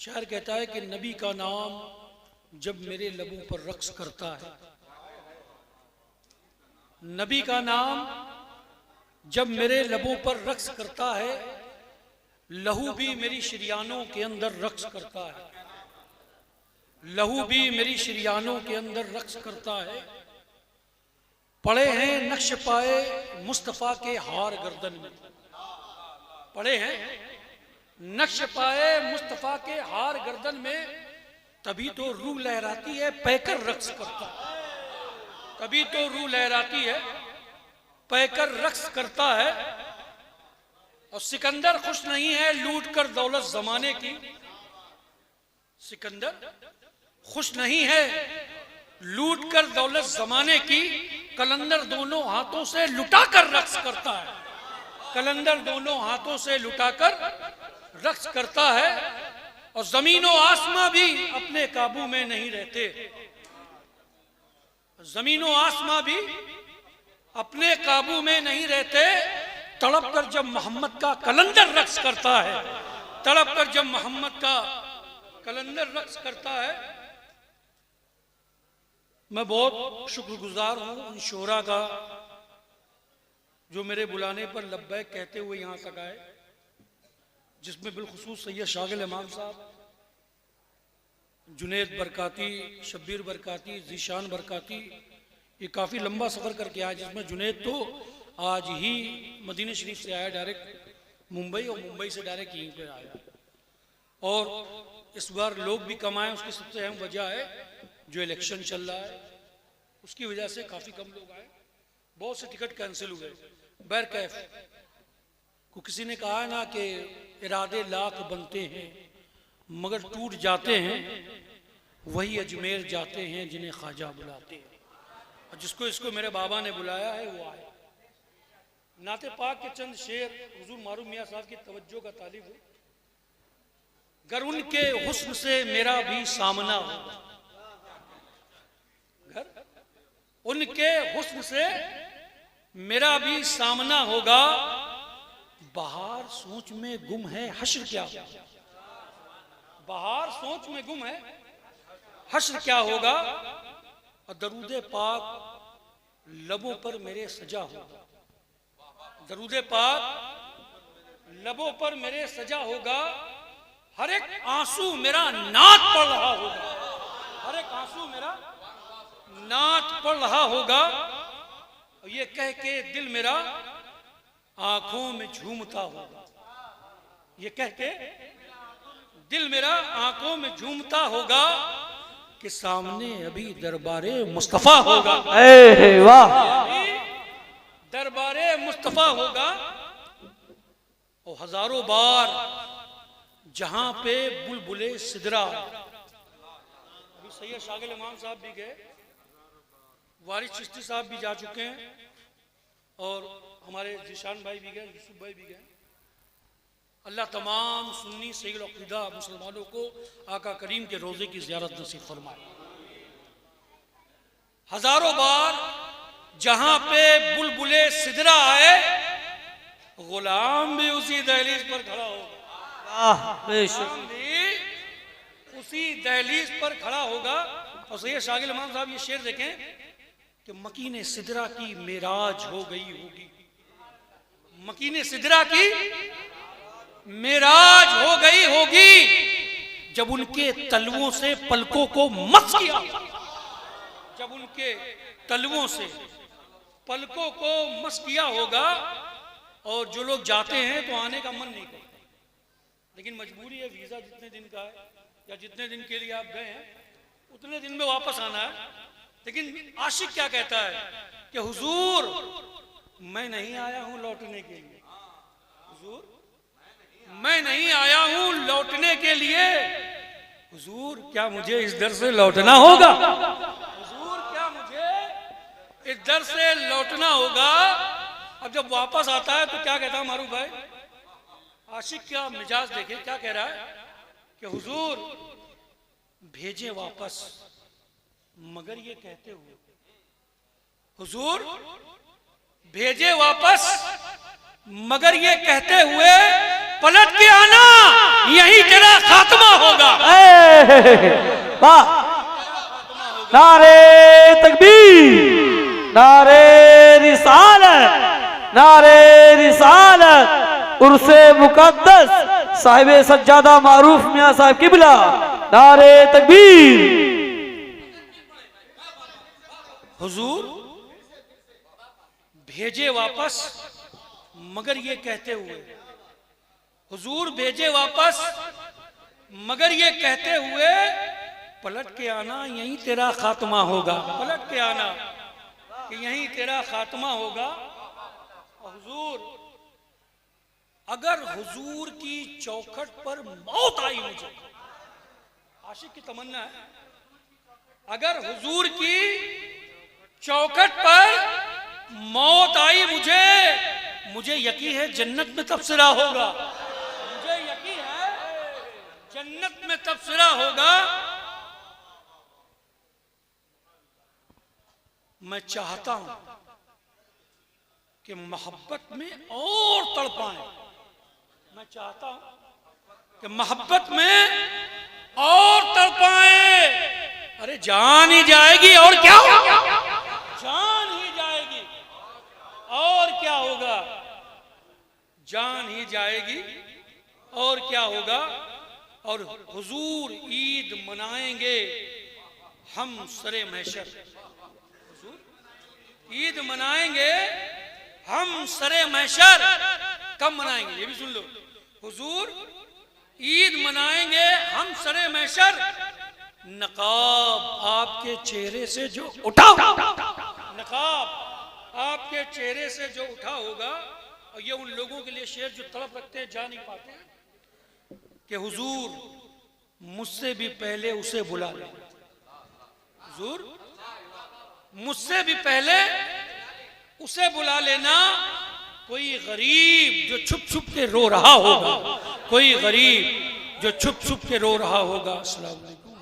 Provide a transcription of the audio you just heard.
शायर कहता है कि नबी का नाम जब मेरे लबों पर रक्स करता है, नबी का नाम जब मेरे लबों पर रक्स करता है, लहू भी मेरी शरियानों के अंदर रक्स करता है, लहू भी मेरी शरियानों के अंदर रक्स करता है। पड़े हैं नक्श पाए मुस्तफ़ा के हार गर्दन में, पड़े हैं नक्श पाए मुस्तफ़ा के हार गर्दन में, तभी तो रूह लहराती है पैकर रक्स करता है, तभी तो रूह लहराती है पैकर रक्स करता है। और सिकंदर खुश नहीं है लूट कर दौलत जमाने की, सिकंदर खुश नहीं है लूट कर दौलत जमाने की, कलंदर दोनों हाथों से लुटाकर रक्स करता है, कलंदर दोनों हाथों से लुटाकर रक्स करता है। और जमीन और आसमां भी अपने काबू में नहीं रहते, जमीन और आसमां भी अपने काबू में नहीं रहते। तड़प कर जब मोहम्मद का कलंदर रक्स करता है, तड़प कर जब मोहम्मद का कलंदर रक्स करता है। मैं बहुत शुक्रगुजार हूं उन शोरा का जो मेरे बुलाने पर लब्बैक कहते हुए यहां तक आए, जिसमें बिलखुसूस सैयद शागिल इमाम साहब, जुनेद बरकाती, शब्बीर बरकाती, जीशान बरकाती, ये काफ़ी लंबा सफ़र करके आया, जिसमें जुनेद तो आज ही मदीना शरीफ से आया डायरेक्ट मुंबई, और मुंबई से डायरेक्ट यहीं पर आया। और इस बार लोग भी कम आए, उसकी सबसे अहम वजह है जो इलेक्शन चल रहा है, उसकी वजह से काफ़ी कम लोग आए, बहुत से टिकट कैंसिल हुए। बैरकैफ को किसी ने कहा है ना कि इरादे लाख बनते हैं मगर टूट जाते हैं, वही अजमेर जाते हैं जिन्हें ख्वाजा बुलाते हैं। और जिसको इसको मेरे बाबा ने बुलाया है वो आए। नाते पाक के चंद शेर हुजूर मारूफ मियाँ साहब की तवज्जो का तालिब है। गर उनके हुस्न से मेरा भी सामना होगा, घर उनके हुस्न से मेरा भी सामना होगा, बहार सोच में गुम है हश्र क्या होगा, बहार सोच में गुम है हश्र क्या होगा। और दरूदे पाक लबों पर मेरे सजा होगा, दरूदे पाक लबों पर मेरे सजा होगा, हर एक आंसू मेरा नात पड़ रहा होगा, हर एक आंसू मेरा नात पड़ रहा होगा। और ये कह के दिल मेरा आंखों में झूमता होगा, ये कह के दिल मेरा आंखों में झूमता होगा कि सामने अभी दरबारे मुस्तफा होगा, वाह, दरबारे मुस्तफा होगा। और हजारों बार जहां पे बुलबुले सिदरा, अभी सैयद शागिल इमाम साहब भी गए, वारिस चिश्ती साहब भी जा चुके हैं, और हमारे जीशान भाई भी गए, यूसुफ भाई भी गए। अल्लाह तमाम सुन्नी सहील अक़ीदा मुसलमानों को आका करीम के रोज़े की ज़ियारत नसीब फरमाए। हजारों बार जहां पे बुलबुले सिदरा आए, गुलाम भी उसी दहलीज पर खड़ा होगा, गुलाम भी उसी दहलीज पर खड़ा होगा। और सैयद शागिल इमाम साहब ये शेर देखें कि मकीने सिदरा की मेराज हो गई होगी, मकीने सिदरा की मेराज हो गई होगी, जब उनके तलवों से पलकों को मस किया, जब उनके तलवों से पलकों को मस किया होगा। और जो लोग जाते हैं तो आने का मन नहीं करता, लेकिन मजबूरी है, वीजा जितने दिन का है या जितने दिन के लिए आप गए हैं उतने दिन में वापस आना है। लेकिन आशिक क्या कहता है कि हुजूर मैं नहीं आया हूं लौटने के लिए, हुजूर मैं नहीं आया हूं लौटने के लिए, हुजूर क्या मुझे इस दर से लौटना होगा, हुजूर क्या मुझे इस दर से लौटना होगा। अब जब वापस आता है तो क्या कहता है मारूफ भाई, आशिक का मिजाज देखे क्या कह रहा है कि हुजूर भेजे वापस, मगर ये कहते हुए, हुजूर भेजे वापस मगर ये कहते हुए पलट के आना, यही तेरा खात्मा होगा, वाह, नारे तकबीर, नारे रिसालत, नारे रिसालत, उर्से मुकद्दस साहिब सज्जादा मारूफ मियां साहब किबला, नारे तकबीर। हुजूर भेजे वापस मगर ये कहते हुए, हुजूर भेजे वापस मगर ये कहते हुए, पलट के आना यहीं तेरा खात्मा होगा, पलट के आना कि यहीं तेरा खात्मा होगा। हुजूर अगर हुजूर की चौखट पर मौत आई, मुझे आशिक की तमन्ना है, अगर हुजूर की चौखट पर मौत आई मुझे यकीन है जन्नत में तबसरा होगा, मुझे यकीन है जन्नत में तबसरा होगा। मैं चाहता हूं कि मोहब्बत में और तड़पाएं, मैं चाहता हूं कि मोहब्बत में और तड़पाएं। अरे जान ही जाएगी और क्या होगा, जान ही जाएगी और क्या होगा, जान ही जाएगी और क्या होगा। और हुजूर ईद मनाएंगे हम सरे महशर, ईद मनाएंगे हम सरे महशर। कब मनाएंगे ये भी सुन लो, हुजूर ईद मनाएंगे हम सरे महशर। नकाब आपके चेहरे से जो उठा, नकाब आपके चेहरे से जो उठा होगा। और ये उन लोगों के लिए शेर जो तड़प रखते हैं, जा नहीं पाते हैं, कि हुजूर मुझसे भी पहले उसे बुला ले, हुजूर मुझसे भी पहले उसे बुला लेना। कोई गरीब जो छुप छुप के रो रहा होगा, कोई गरीब जो छुप छुप के रो रहा होगा। अस्सलाम वालेकुम।